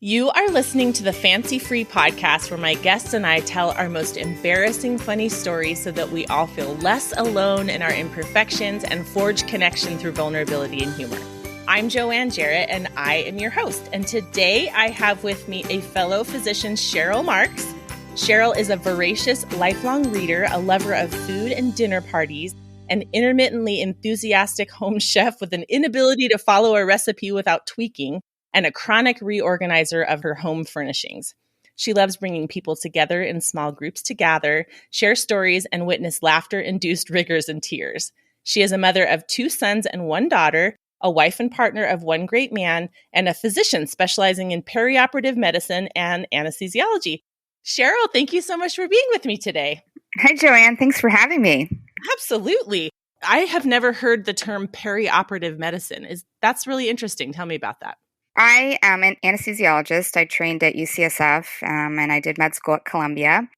You are listening to the Fancy Free podcast where my guests and I tell our most embarrassing funny stories so that we all feel less alone in our imperfections and forge connection through vulnerability and humor. I'm Joanne Jarrett and I am your host. And today I have with me a fellow physician, Sheryl Marks. Sheryl is a voracious, lifelong reader, a lover of food and dinner parties, an intermittently enthusiastic home chef with an inability to follow a recipe without tweaking, and a chronic reorganizer of her home furnishings. She loves bringing people together in small groups to gather, share stories, and witness laughter-induced rigors and tears. She is a mother of 2 sons and 1 daughter, a wife and partner of 1 great man, and a physician specializing in perioperative medicine and anesthesiology. Sheryl, thank you so much for being with me today. Hi, Joanne. Thanks for having me. Absolutely. I have never heard the term perioperative medicine. That's really interesting. Tell me about that. I am an anesthesiologist. I trained at UCSF and I did med school at Columbia.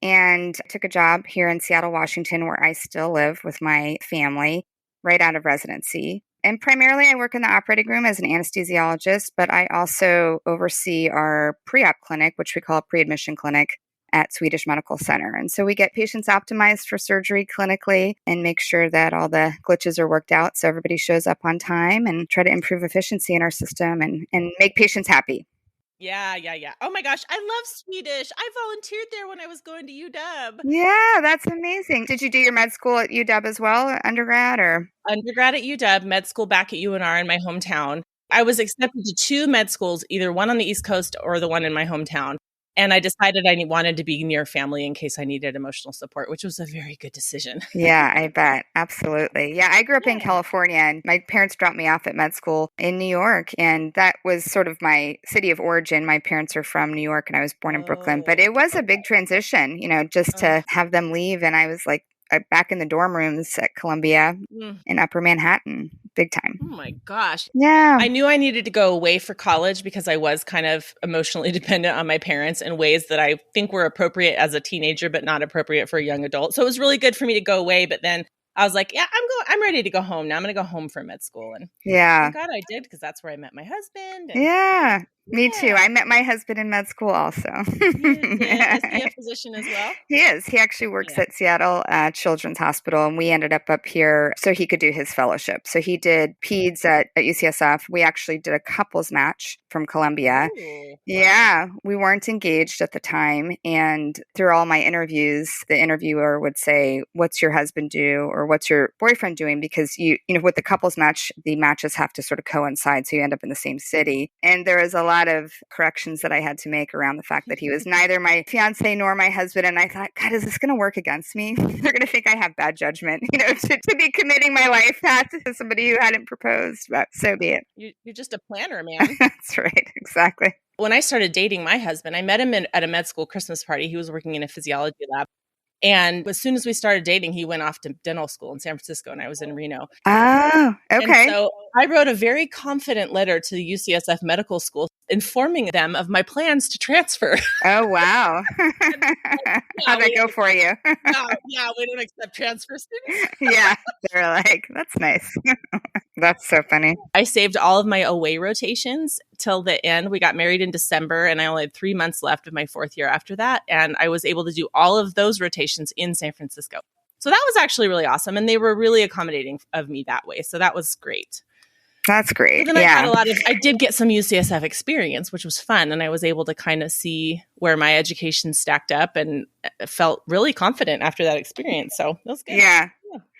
And I took a job here in Seattle, Washington, where I still live with my family right out of residency. And primarily I work in the operating room as an anesthesiologist, but I also oversee our pre-op clinic, which we call a pre-admission clinic at Swedish Medical Center. And so we get patients optimized for surgery clinically and make sure that all the glitches are worked out so everybody shows up on time and try to improve efficiency in our system and make patients happy. Yeah. Oh my gosh, I love Swedish. I volunteered there when I was going to UW. Yeah, that's amazing. Did you do your med school at UW as well, undergrad or? Undergrad at UW, med school back at UNR in my hometown. I was accepted to 2 med schools, either one on the East Coast or the one in my hometown. And I decided I wanted to be near family in case I needed emotional support, which was a very good decision. Yeah, I bet. Absolutely. Yeah, I grew up in California and my parents dropped me off at med school in New York. And that was sort of my city of origin. My parents are from New York and I was born in Brooklyn. But it was a big transition, just to have them leave. And I was like back in the dorm rooms at Columbia in Upper Manhattan. Big time. Oh my gosh. Yeah. I knew I needed to go away for college because I was kind of emotionally dependent on my parents in ways that I think were appropriate as a teenager, but not appropriate for a young adult. So it was really good for me to go away. But then I was like, yeah, I'm ready to go home now. I'm going to go home for med school. And thank God I did, because that's where I met my husband. And me too. I met my husband in med school also. Is he a physician as well? He is. He actually works at Seattle Children's Hospital, and we ended up here so he could do his fellowship. So he did peds at UCSF. We actually did a couples match from Columbia. Ooh, yeah, we weren't engaged at the time. And through all my interviews, the interviewer would say, "What's your husband do?" or "What's your boyfriend doing?" Because with the couples match, the matches have to sort of coincide, so you end up in the same city. And there was a lot of corrections that I had to make around the fact that he was neither my fiance nor my husband. And I thought, God, is this going to work against me? They're going to think I have bad judgment, to be committing my life path to somebody who hadn't proposed. But so be it. You're just a planner, man. That's right. Exactly. When I started dating my husband, I met him at a med school Christmas party. He was working in a physiology lab. And as soon as we started dating, he went off to dental school in San Francisco and I was in Reno. Oh, okay. And so I wrote a very confident letter to the UCSF Medical School informing them of my plans to transfer. Oh, wow. How'd that go for you? Yeah, we don't accept transfer students. Yeah, they're like, that's nice. That's so funny. I saved all of my away rotations till the end. We got married in December and I only had 3 months left of my 4th year after that. And I was able to do all of those rotations in San Francisco. So that was actually really awesome. And they were really accommodating of me that way. So that was great. That's great. Then I did get some UCSF experience, which was fun. And I was able to kind of see where my education stacked up and felt really confident after that experience. So that was good. Yeah.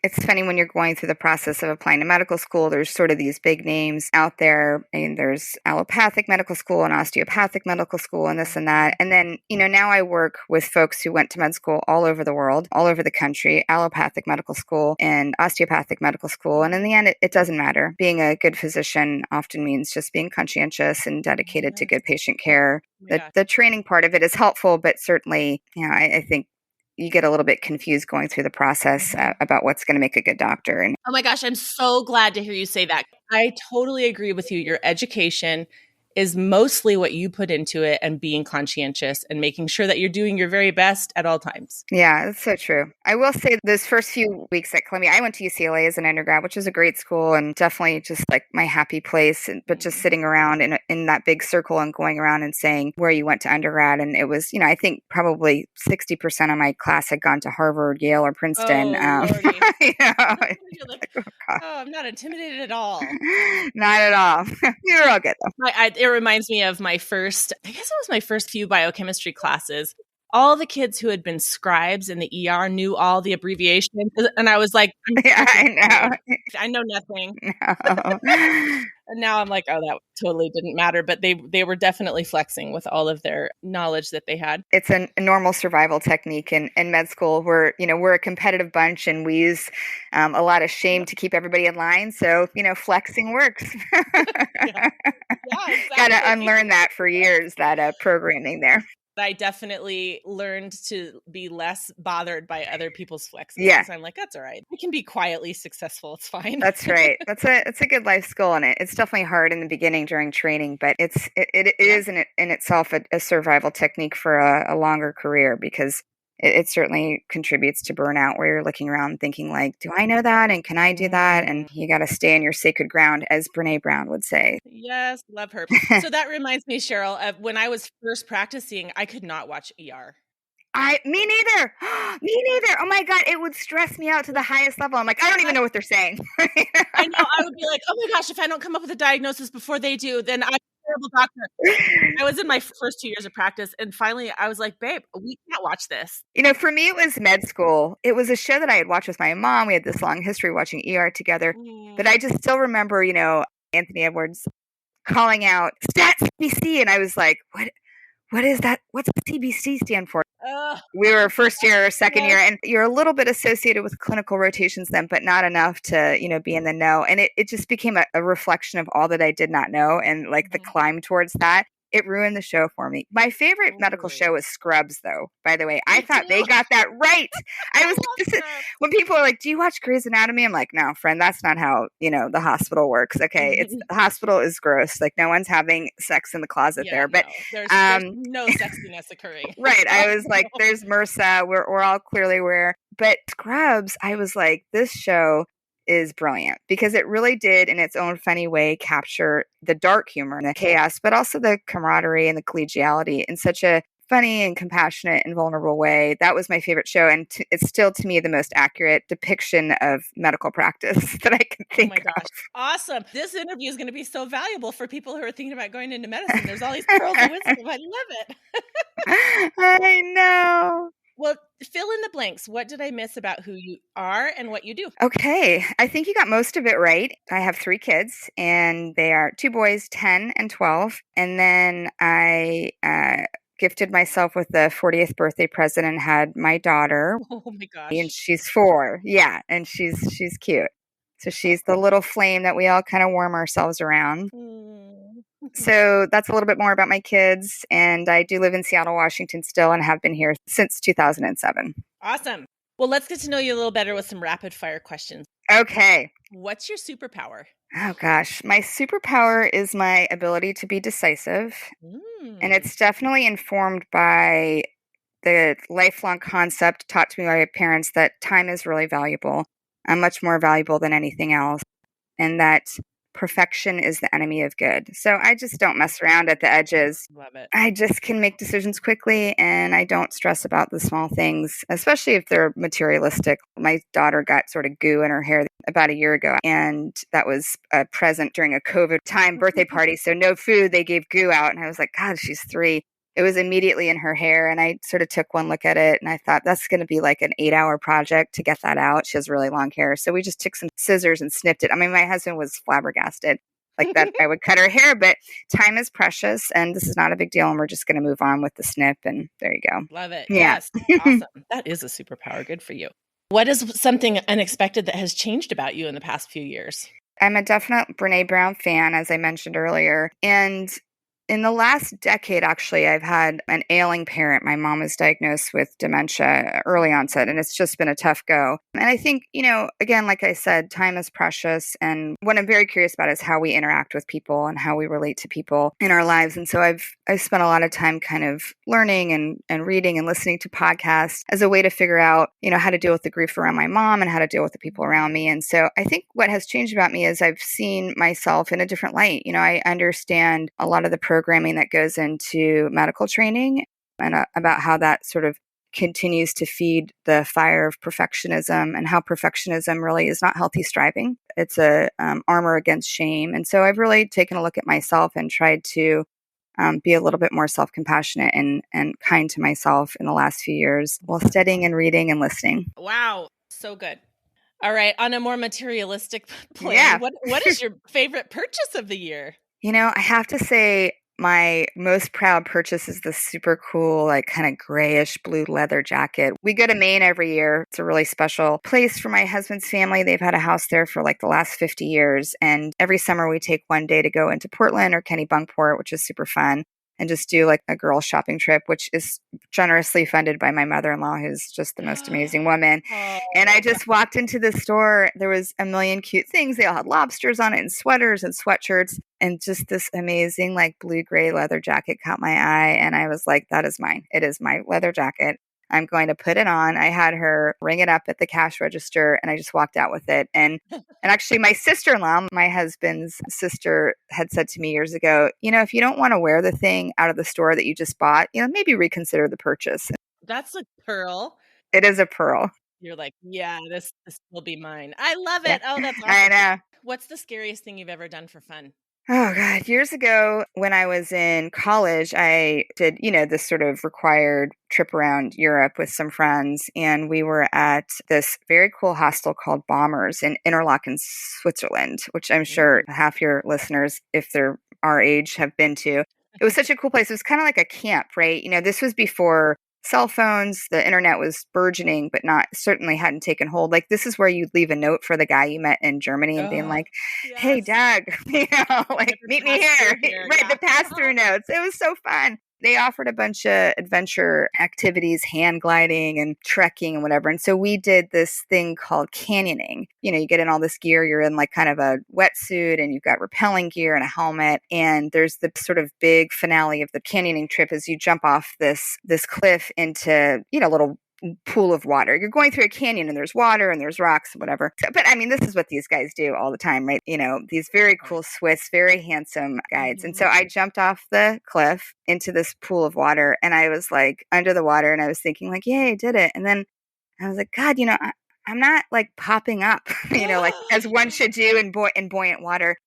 It's funny when you're going through the process of applying to medical school, there's sort of these big names out there. And there's allopathic medical school and osteopathic medical school and this and that. And then, now I work with folks who went to med school all over the world, all over the country, allopathic medical school and osteopathic medical school. And in the end, it doesn't matter. Being a good physician often means just being conscientious and dedicated to good patient care. Yeah. The training part of it is helpful, but certainly, I think you get a little bit confused going through the process about what's going to make a good doctor. And oh my gosh, I'm so glad to hear you say that. I totally agree with you. Your education is mostly what you put into it and being conscientious and making sure that you're doing your very best at all times. Yeah, that's so true. I will say those first few weeks at Columbia, I went to UCLA as an undergrad, which is a great school and definitely just like my happy place. But just sitting around in that big circle and going around and saying where you went to undergrad. And it was, I think probably 60% of my class had gone to Harvard, Yale, or Princeton. Oh, Lordy. You're like, I'm not intimidated at all. Not at all. You were all good though. It reminds me of my first, I guess it was my first few biochemistry classes. All the kids who had been scribes in the ER knew all the abbreviations. And I was like, I know nothing. No. And now I'm like, oh, that totally didn't matter. But they were definitely flexing with all of their knowledge that they had. It's a normal survival technique in med school. We're a competitive bunch and we use a lot of shame to keep everybody in line. So, flexing works. Yeah, exactly. Got to unlearn that for years, that programming there. I definitely learned to be less bothered by other people's flexes. Yeah. I'm like, that's all right. I can be quietly successful. It's fine. That's right. It's a good life skill, and it's definitely hard in the beginning during training, but it is in itself a survival technique for a longer career because it certainly contributes to burnout where you're looking around thinking like, do I know that? And can I do that? And you got to stay in your sacred ground, as Brene Brown would say. Yes. Love her. So that reminds me, Sheryl, of when I was first practicing, I could not watch ER. Me neither. Me neither. Oh my God. It would stress me out to the highest level. I'm like, I don't even know what they're saying. I know. I would be like, oh my gosh, if I don't come up with a diagnosis before they do, then I'm a terrible doctor. I was in my first 2 years of practice. And finally I was like, babe, we can't watch this. For me, it was med school. It was a show that I had watched with my mom. We had this long history watching ER together. But I just still remember, Anthony Edwards calling out stat CBC. And I was like, what is that? What's CBC stand for? We were first year or second year, and you're a little bit associated with clinical rotations then, but not enough to, be in the know. And it just became a reflection of all that I did not know and like the climb towards that. It ruined the show for me. My favorite medical show was Scrubs, though, by the way. I thought they got that right. When people are like, do you watch Grey's Anatomy? I'm like, no, friend, that's not how, the hospital works. Okay. The hospital is gross. Like no one's having sex in the closet there, but there's no sexiness occurring. Right. I was like, there's MRSA. We're all clearly aware. But Scrubs, I was like, this show is brilliant because it really did in its own funny way capture the dark humor and the chaos, but also the camaraderie and the collegiality in such a funny and compassionate and vulnerable way. That was my favorite show. And it's still to me the most accurate depiction of medical practice that I can think of. Oh my gosh. Awesome. This interview is going to be so valuable for people who are thinking about going into medicine. There's all these pearls of wisdom. I love it. I know. Well, fill in the blanks. What did I miss about who you are and what you do? Okay. I think you got most of it right. I have 3 kids, and they are 2 boys, 10 and 12. And then I gifted myself with the 40th birthday present and had my daughter. Oh my gosh. And she's 4. Yeah. And she's cute. So she's the little flame that we all kind of warm ourselves around. So that's a little bit more about my kids. And I do live in Seattle, Washington still, and have been here since 2007. Awesome. Well, let's get to know you a little better with some rapid fire questions. Okay. What's your superpower? Oh, gosh. My superpower is my ability to be decisive. And it's definitely informed by the lifelong concept taught to me by my parents that time is really valuable, much more valuable than anything else, and that perfection is the enemy of good. So I just don't mess around at the edges. Love it. I just can make decisions quickly, and I don't stress about the small things, especially if they're materialistic. My daughter got sort of goo in her hair about a year ago, and that was a present during a COVID time birthday party. So no food, they gave goo out, and I was like, God, she's 3. It was immediately in her hair, and I sort of took one look at it, and I thought that's going to be like an 8-hour project to get that out. She has really long hair, so we just took some scissors and snipped it. I mean, my husband was flabbergasted, like that I would cut her hair, but time is precious, and this is not a big deal, and we're just going to move on with the snip, and there you go. Love it. Yeah. Yes. Awesome. That is a superpower. Good for you. What is something unexpected that has changed about you in the past few years? I'm a definite Brene Brown fan, as I mentioned earlier, and In the last decade, actually, I've had an ailing parent. My mom was diagnosed with dementia, early onset, and it's just been a tough go. And I think, again, like I said, time is precious. And what I'm very curious about is how we interact with people and how we relate to people in our lives. And so I've spent a lot of time kind of learning and reading and listening to podcasts as a way to figure out, how to deal with the grief around my mom and how to deal with the people around me. And so I think what has changed about me is I've seen myself in a different light. I understand a lot of the programming that goes into medical training and about how that sort of continues to feed the fire of perfectionism and how perfectionism really is not healthy striving. It's a armor against shame. And so I've really taken a look at myself and tried to be a little bit more self-compassionate and kind to myself in the last few years while studying and reading and listening. Wow. So good. All right. On a more materialistic plane, what is your favorite purchase of the year? I have to say my most proud purchase is this super cool, like kind of grayish blue leather jacket. We go to Maine every year. It's a really special place for my husband's family. They've had a house there for like the last 50 years. And every summer we take one day to go into Portland or Kennebunkport, which is super fun, and just do like a girl shopping trip, which is generously funded by my mother-in-law, who's just the most amazing woman. And I just walked into the store. There was a million cute things. They all had lobsters on it and sweaters and sweatshirts. And just this amazing like blue-gray leather jacket caught my eye. And I was like, that is mine. It is my leather jacket. I'm going to put it on. I had her ring it up at the cash register and I just walked out with it. And actually my sister-in-law, my husband's sister, had said to me years ago, if you don't want to wear the thing out of the store that you just bought, maybe reconsider the purchase. That's a pearl. It is a pearl. You're like, yeah, this will be mine. I love it. Yeah. Oh, that's awesome. I know. What's the scariest thing you've ever done for fun? Oh, God. Years ago, when I was in college, I did, this sort of required trip around Europe with some friends. And we were at this very cool hostel called Bombers in Interlaken, Switzerland, which I'm sure half your listeners, if they're our age, have been to. It was such a cool place. It was kind of like a camp, right? This was before cell phones, the internet was burgeoning, but certainly hadn't taken hold. Like, this is where you'd leave a note for the guy you met in Germany and being like, hey, Doug, like, meet me here. Right, yeah. The pass-through notes. It was so fun. They offered a bunch of adventure activities, hand gliding and trekking and whatever. And so we did this thing called canyoning. You get in all this gear. You're in like kind of a wetsuit and you've got rappelling gear and a helmet. And there's the sort of big finale of the canyoning trip as you jump off this cliff into, a little pool of water. You're going through a canyon and there's water and there's rocks and whatever. But I mean, this is what these guys do all the time, right? These very cool Swiss, very handsome guides. And so I jumped off the cliff into this pool of water and I was like under the water and I was thinking like, yay, I did it. And then I was like, God, I'm not like popping up, like as one should do in buoyant water.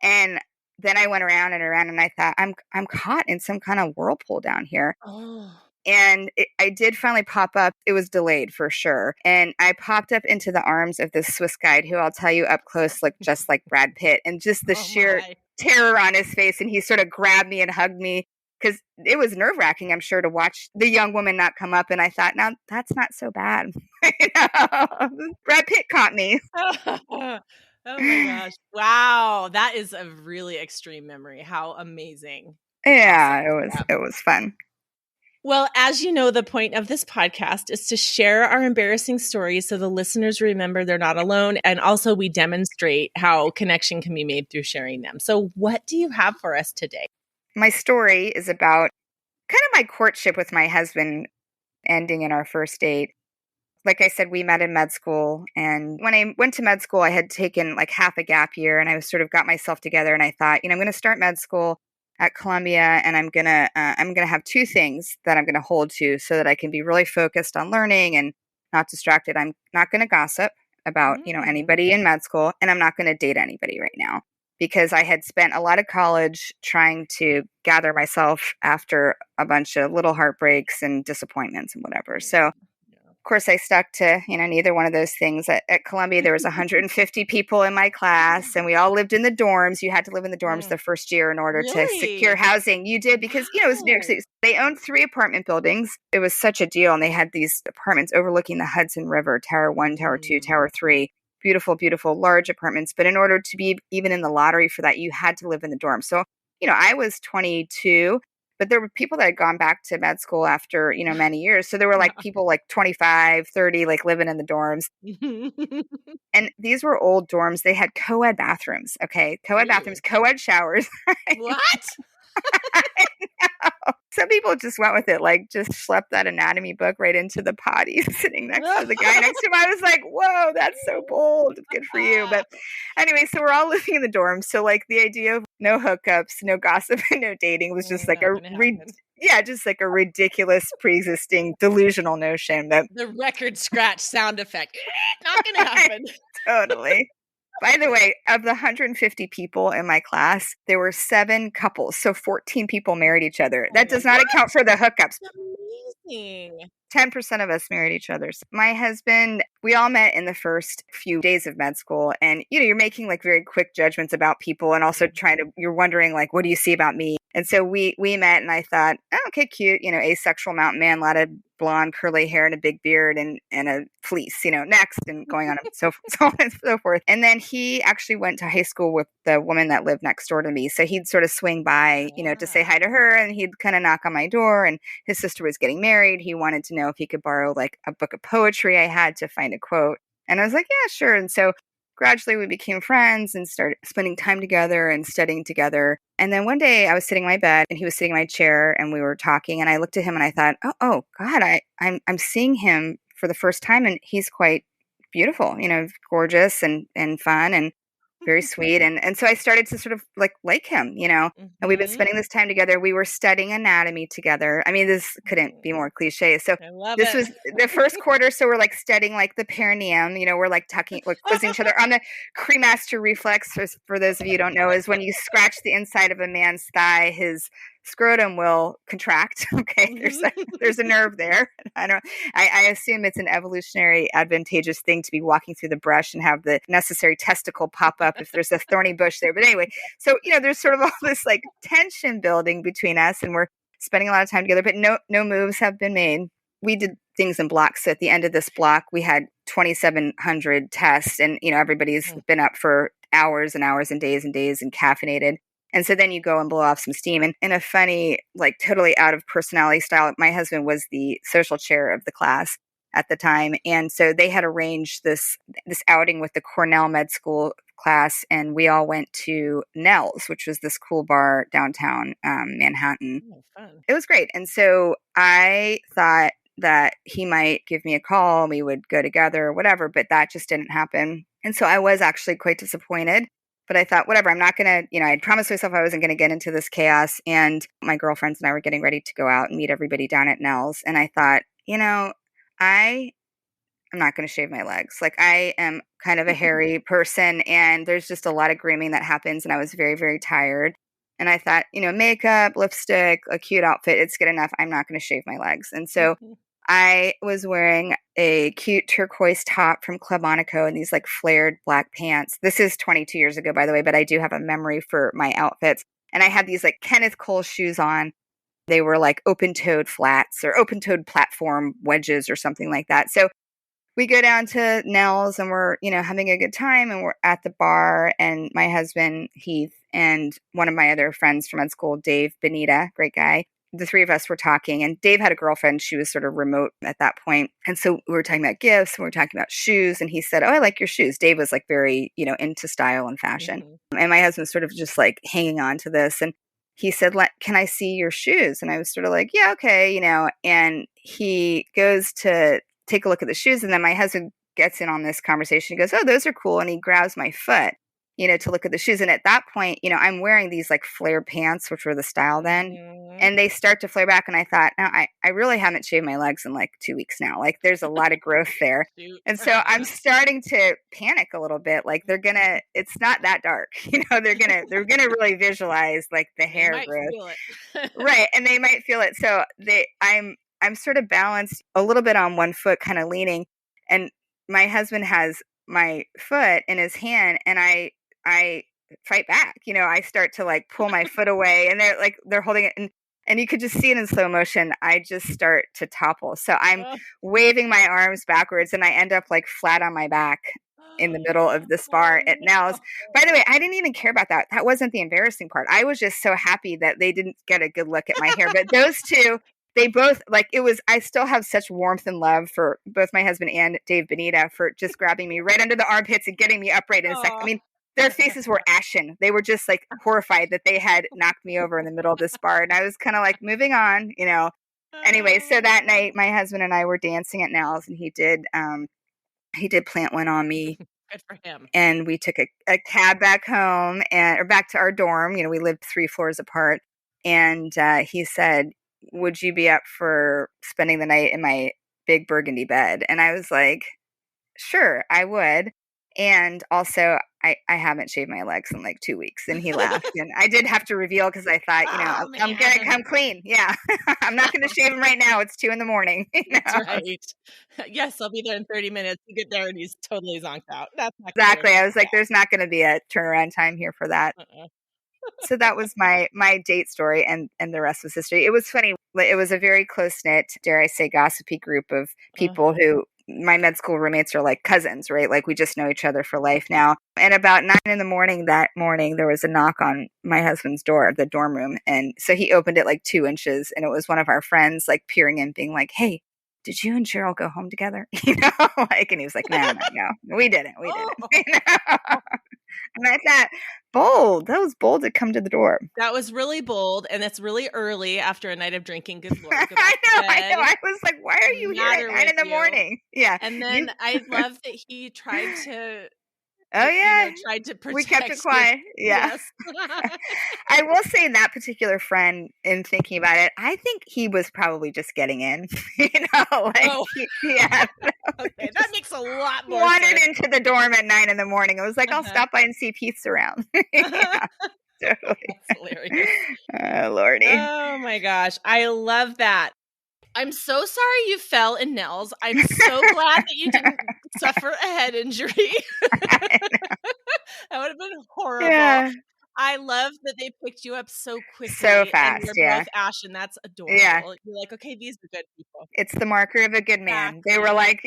And then I went around and I thought, I'm caught in some kind of whirlpool down here. And I did finally pop up. It was delayed for sure. And I popped up into the arms of this Swiss guide who I'll tell you up close, like just like Brad Pitt, and just the sheer terror on his face. And he sort of grabbed me and hugged me because it was nerve wracking, I'm sure, to watch the young woman not come up. And I thought, now that's not so bad. Brad Pitt caught me. Oh my gosh. Wow. That is a really extreme memory. How amazing. Yeah, it was fun. Well, as you know, the point of this podcast is to share our embarrassing stories so the listeners remember they're not alone. And also we demonstrate how connection can be made through sharing them. So what do you have for us today? My story is about kind of my courtship with my husband ending in our first date. Like I said, we met in med school. And when I went to med school, I had taken like half a gap year and I was sort of got myself together. And I thought, I'm going to start med school at Columbia, and I'm gonna have two things that I'm gonna hold to so that I can be really focused on learning and not distracted. I'm not gonna gossip about anybody in med school, and I'm not gonna date anybody right now because I had spent a lot of college trying to gather myself after a bunch of little heartbreaks and disappointments and whatever. So of course, I stuck to, neither one of those things. At Columbia, there was 150 people in my class, and we all lived in the dorms. You had to live in the dorms the first year in order to secure housing. You did because, it was New York City. They owned 3 apartment buildings. It was such a deal, and they had these apartments overlooking the Hudson River, Tower 1, Tower 2, Tower 3. Beautiful, beautiful, large apartments. But in order to be even in the lottery for that, you had to live in the dorm. So I was 22, but there were people that had gone back to med school after, many years. So there were like Yeah. people like 25, 30, like living in the dorms. And these were old dorms. They had co-ed bathrooms. Okay. Co-ed bathrooms, Really? co-ed showers. What? Some people just went with it, like just schlepped that anatomy book right into the potty sitting next to the guy next to him. I was like, whoa, that's so bold. Good for you. But anyway, so we're all living in the dorms. So like the idea of no hookups, no gossip, and no dating was just like Not gonna happen. just like a ridiculous pre-existing delusional notion that The record scratch sound effect. Not gonna happen. totally. By the way, of the 150 people in my class, there were 7 couples. So 14 people married each other. That does not account for the hookups. Amazing. 10% of us married each other. My husband, we all met in the first few days of med school. And, you're making like very quick judgments about people and also you're wondering like, what do you see about me? And so we met and I thought, oh, okay, cute, asexual mountain man, a lot of blonde curly hair and a big beard and a fleece, next and going on and so on and so forth. And then he actually went to high school with the woman that lived next door to me. So he'd sort of swing by, to say hi to her and he'd kind of knock on my door and his sister was getting married. He wanted to know if he could borrow like a book of poetry I had to find a quote. And I was like, yeah, sure. And so gradually we became friends and started spending time together and studying together. And then one day I was sitting in my bed and he was sitting in my chair and we were talking and I looked at him and I thought, oh God, I'm seeing him for the first time and he's quite beautiful, gorgeous and fun and very sweet. And so I started to sort of like him, and we've been spending this time together. We were studying anatomy together. I mean, this couldn't be more cliche. So this was the first quarter. So we're like studying like the perineum, we're like quizzing each other on the cremaster reflex. For those of you who don't know, is when you scratch the inside of a man's thigh, his scrotum will contract. Okay. There's a nerve there. I assume it's an evolutionary advantageous thing to be walking through the brush and have the necessary testicle pop up if there's a thorny bush there. But anyway, so, there's sort of all this like tension building between us and we're spending a lot of time together, but no moves have been made. We did things in blocks. So at the end of this block, we had 2,700 tests and, everybody's been up for hours and hours and days and caffeinated. And so then you go and blow off some steam. And in a funny, like totally out of personality style, my husband was the social chair of the class at the time. And so they had arranged this outing with the Cornell Med School class. And we all went to Nell's, which was this cool bar downtown Manhattan. Oh, fun. It was great. And so I thought that he might give me a call and we would go together or whatever, but that just didn't happen. And so I was actually quite disappointed. But I thought, whatever, I'm not going to, I'd promised myself I wasn't going to get into this chaos. And my girlfriends and I were getting ready to go out and meet everybody down at Nell's. And I thought, I'm not going to shave my legs. Like I am kind of a hairy person and there's just a lot of grooming that happens. And I was very, very tired. And I thought, makeup, lipstick, a cute outfit, it's good enough. I'm not going to shave my legs. And so I was wearing a cute turquoise top from Club Monaco and these like flared black pants. This is 22 years ago, by the way, but I do have a memory for my outfits. And I had these like Kenneth Cole shoes on. They were like open-toed flats or open-toed platform wedges or something like that. So we go down to Nell's and we're, having a good time and we're at the bar and my husband, Heath, and one of my other friends from med school, Dave Benita, great guy. The three of us were talking and Dave had a girlfriend. She was sort of remote at that point. And so we were talking about gifts and we were talking about shoes. And he said, oh, I like your shoes. Dave was like very, into style and fashion. And my husband was sort of just like hanging on to this. And he said, can I see your shoes? And I was sort of like, yeah, okay. And he goes to take a look at the shoes. And then my husband gets in on this conversation. He goes, oh, those are cool. And he grabs my foot, to look at the shoes. And at that point, I'm wearing these like flare pants, which were the style then. And they start to flare back. And I thought, no, I really haven't shaved my legs in like 2 weeks now. Like there's a lot of growth there. And so I'm starting to panic a little bit. Like it's not that dark. They're going to really visualize like the hair growth. Right. And they might feel it. So I'm sort of balanced a little bit on one foot, kind of leaning. And my husband has my foot in his hand and I fight back. I start to like pull my foot away and they're holding it and you could just see it in slow motion. I just start to topple. So I'm waving my arms backwards and I end up like flat on my back in the middle of this bar at Nels. By the way, I didn't even care about that. That wasn't the embarrassing part. I was just so happy that they didn't get a good look at my hair. But those two, they both, like, it was, I still have such warmth and love for both my husband and Dave Benita for just grabbing me right under the armpits and getting me upright in a second. I mean, their faces were ashen. They were just like horrified that they had knocked me over in the middle of this bar. And I was kind of like moving on, you know. Anyway, so that night my husband and I were dancing at Nels, and he did plant one on me. Good for him. And we took a cab back home or back to our dorm. You know, we lived 3 floors apart. And he said, "Would you be up for spending the night in my big burgundy bed?" And I was like, "Sure, I would." And also, I haven't shaved my legs in like 2 weeks. And he laughed. And I did have to reveal because I thought, I'm going to come clean. Yeah. I'm not going to shave him right now. It's 2 a.m. That's right. Yes, I'll be there in 30 minutes. You get there and he's totally zonked out. That's not exactly. I was like, there's not going to be a turnaround time here for that. So that was my date story, and the rest was history. It was funny. It was a very close-knit, dare I say, gossipy group of people who my med school roommates are like cousins, right? Like we just know each other for life now. And about 9 a.m. that morning, there was a knock on my husband's door, the dorm room. And so he opened it like 2 inches, and it was one of our friends like peering in, being like, "Hey, did you and Sheryl go home together?" You know, like, and he was like, no, we didn't. You know? And I thought, bold. That was bold to come to the door. That was really bold, and it's really early after a night of drinking. Good Lord. I know. I was like, why are you here at 9 a.m? Yeah. And then I love that he tried to tried to protect. We kept it quiet. Yeah. Yes. I will say that particular friend, in thinking about it, I think he was probably just getting in. You know, like, yeah. Okay, that makes a lot more wandered sense. into the dorm at 9 a.m. I was like, I'll stop by and see if Heath's around. Yeah, totally. That's hilarious. Oh, Lordy. Oh my gosh. I love that. I'm so sorry you fell in Nels. I'm so glad that you didn't suffer a head injury. That would have been horrible. Yeah. I love that they picked you up so quickly. So fast, and you're both ashen. That's adorable. Yeah. You're like, okay, these are good people. It's the marker of a good man. Exactly. They were like,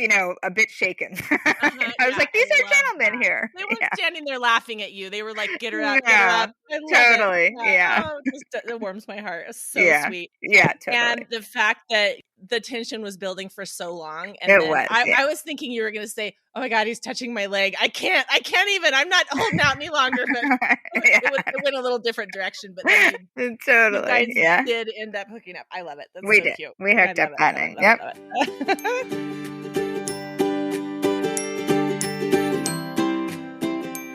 a bit shaken. I was like, these are gentlemen here. They weren't standing there laughing at you. They were like, get her up, get her up. Totally. Yeah. Oh, it warms my heart. It's so sweet. Yeah, totally. And the fact that the tension was building for so long. And it was. I was thinking you were going to say, oh my God, he's touching my leg. I can't even. I'm not holding out any longer. But it went a little different direction. But then totally. You guys did end up hooking up. I love it. That's so cute. We hooked up that night. Yep.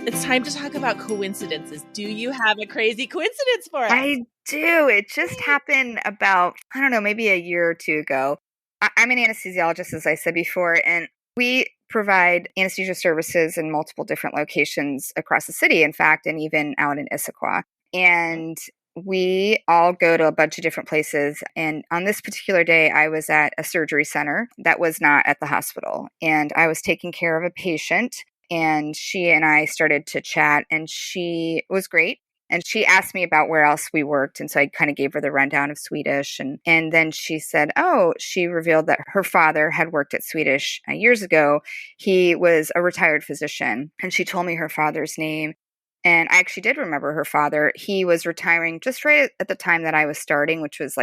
It's time to talk about coincidences. Do you have a crazy coincidence for us? I do. It just happened about, I don't know, maybe a year or 2 ago. I'm an anesthesiologist, as I said before, and we provide anesthesia services in multiple different locations across the city, in fact, and even out in Issaquah. And we all go to a bunch of different places. And on this particular day, I was at a surgery center that was not at the hospital. And I was taking care of a patient. And she and I started to chat, and she was great. And she asked me about where else we worked. And so I kind of gave her the rundown of Swedish. And then she said, she revealed that her father had worked at Swedish years ago. He was a retired physician. And she told me her father's name. And I actually did remember her father. He was retiring just right at the time that I was starting, which was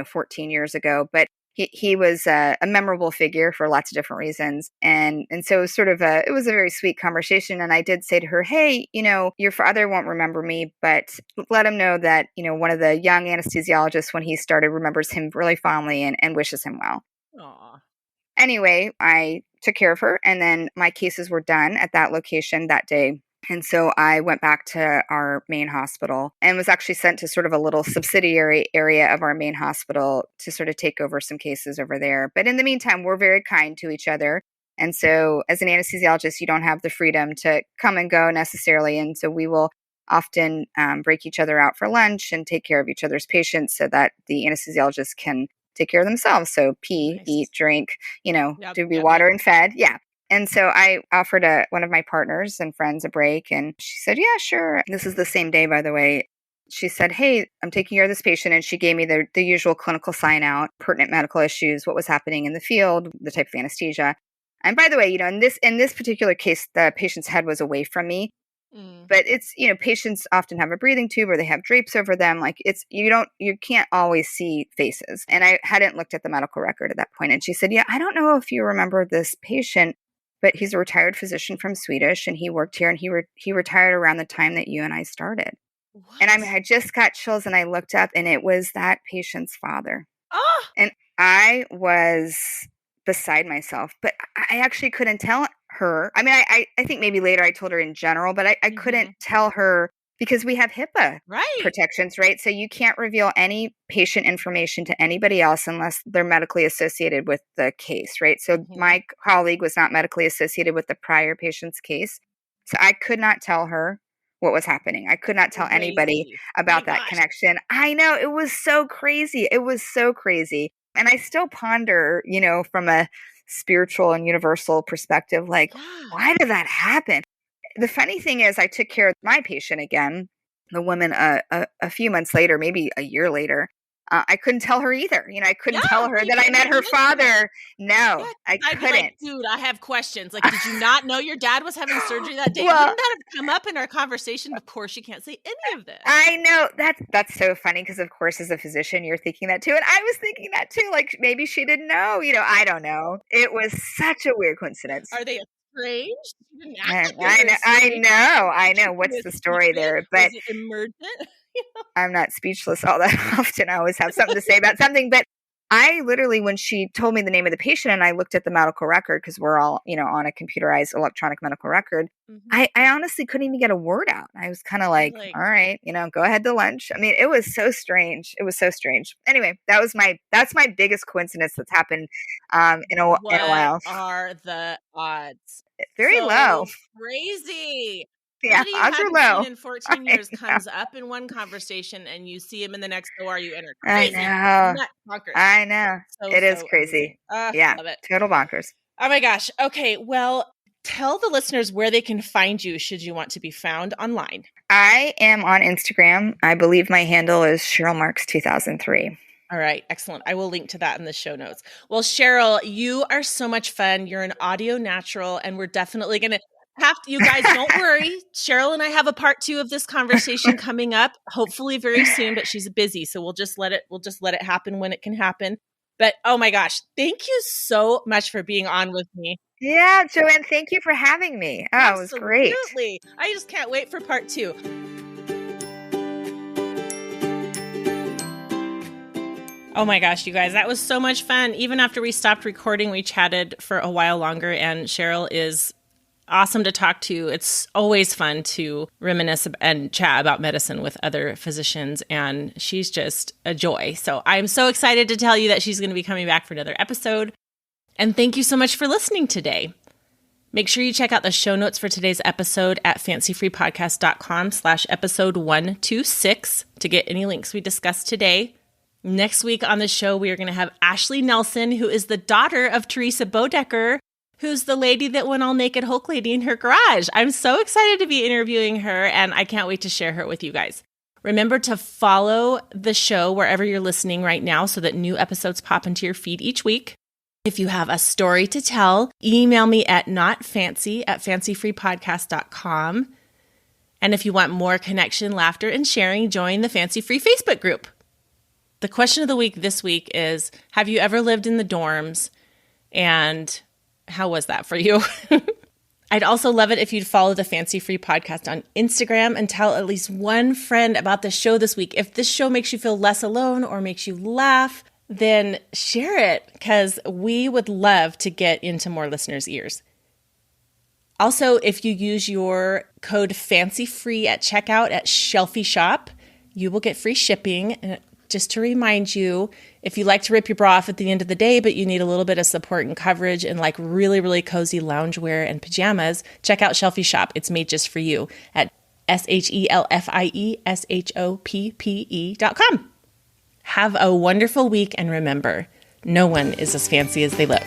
14 years ago. But he was a memorable figure for lots of different reasons. And so it was it was a very sweet conversation. And I did say to her, hey, your father won't remember me, but let him know that, one of the young anesthesiologists when he started remembers him really fondly and wishes him well. Aww. Anyway, I took care of her, and then my cases were done at that location that day. And so I went back to our main hospital and was actually sent to sort of a little subsidiary area of our main hospital to sort of take over some cases over there. But in the meantime, we're very kind to each other. And so as an anesthesiologist, you don't have the freedom to come and go necessarily. And so we will often break each other out for lunch and take care of each other's patients so that the anesthesiologist can take care of themselves. So pee, eat, drink, to be watered and fed. Yeah. And so I offered one of my partners and friends a break, and she said, yeah, sure. This is the same day, by the way. She said, hey, I'm taking care of this patient. And she gave me the usual clinical sign out, pertinent medical issues, what was happening in the field, the type of anesthesia. And by the way, in this particular case, the patient's head was away from me. But it's, patients often have a breathing tube or they have drapes over them. Like you can't always see faces. And I hadn't looked at the medical record at that point. And she said, yeah, I don't know if you remember this patient, but he's a retired physician from Swedish and he worked here and he retired around the time that you and I started. What? And I just got chills and I looked up and it was that patient's father. Oh! And I was beside myself, but I actually couldn't tell her. I mean, I think maybe later I told her in general, but I couldn't tell her because we have HIPAA protections, right? So you can't reveal any patient information to anybody else unless they're medically associated with the case, right? So my colleague was not medically associated with the prior patient's case. So I could not tell her what was happening. I could not tell anybody about that connection. I know, it was so crazy. It was so crazy. And I still ponder, from a spiritual and universal perspective, like, why did that happen? The funny thing is I took care of my patient again, the woman, a few months later, maybe a year later. I couldn't tell her either. I couldn't tell her that I met her father. No, I couldn't. Be like, dude, I have questions. Like, did you not know your dad was having surgery that day? Wouldn't that have come up in our conversation? Of course, you can't say any of this. I know. That's so funny because, of course, as a physician, you're thinking that too. And I was thinking that too. Like, maybe she didn't know. I don't know. It was such a weird coincidence. Are they estranged? I know. What's the story there? But is it emergent? I'm not speechless all that often. I always have something to say about something. But I literally, when she told me the name of the patient and I looked at the medical record, because we're all, on a computerized electronic medical record, I honestly couldn't even get a word out. I was kind of like, all right, go ahead to lunch. I mean, it was so strange. It was so strange. Anyway, that's my biggest coincidence that's happened in a while. What are the odds? Very low. Crazy. Yeah, odds are low. In 14 years comes up in one conversation and you see him in the next ORU enter. Crazy. I know. It is crazy. Yeah, love it. Total bonkers. Oh my gosh. Okay, well, tell the listeners where they can find you should you want to be found online. I am on Instagram. I believe my handle is Sheryl Marks 2003. All right. Excellent. I will link to that in the show notes. Well, Sheryl, you are so much fun. You're an audio natural, and we're definitely going to you guys, don't worry. Sheryl and I have a part 2 of this conversation coming up, hopefully very soon, but she's busy. So we'll just let it happen when it can happen. But oh my gosh, thank you so much for being on with me. Yeah, Joanne, thank you for having me. Oh, absolutely. It was great. Absolutely. I just can't wait for part 2. Oh my gosh, you guys, that was so much fun. Even after we stopped recording, we chatted for a while longer, and Sheryl is awesome to talk to. It's always fun to reminisce and chat about medicine with other physicians, and she's just a joy. So I'm so excited to tell you that she's going to be coming back for another episode. And thank you so much for listening today. Make sure you check out the show notes for today's episode at fancyfreepodcast.com/episode 126 to get any links we discussed today. Next week on the show, we are going to have Ashley Nelson, who is the daughter of Teresa Bodecker, who's the lady that went all naked Hulk lady in her garage. I'm so excited to be interviewing her, and I can't wait to share her with you guys. Remember to follow the show wherever you're listening right now so that new episodes pop into your feed each week. If you have a story to tell, email me at notfancy@fancyfreepodcast.com. And if you want more connection, laughter, and sharing, join the Fancy Free Facebook group. The question of the week this week is, have you ever lived in the dorms, and how was that for you? I'd also love it if you'd follow the Fancy Free Podcast on Instagram and tell at least one friend about the show this week. If this show makes you feel less alone or makes you laugh, then share it, because we would love to get into more listeners' ears. Also, if you use your code FANCYFREE at checkout at Shelfie Shop, you will get free shipping. And just to remind you, if you like to rip your bra off at the end of the day, but you need a little bit of support and coverage and like really, really cozy loungewear and pajamas, check out Shelfie Shop. It's made just for you at SHELFIESHOPPE.com. Have a wonderful week, and remember, no one is as fancy as they look.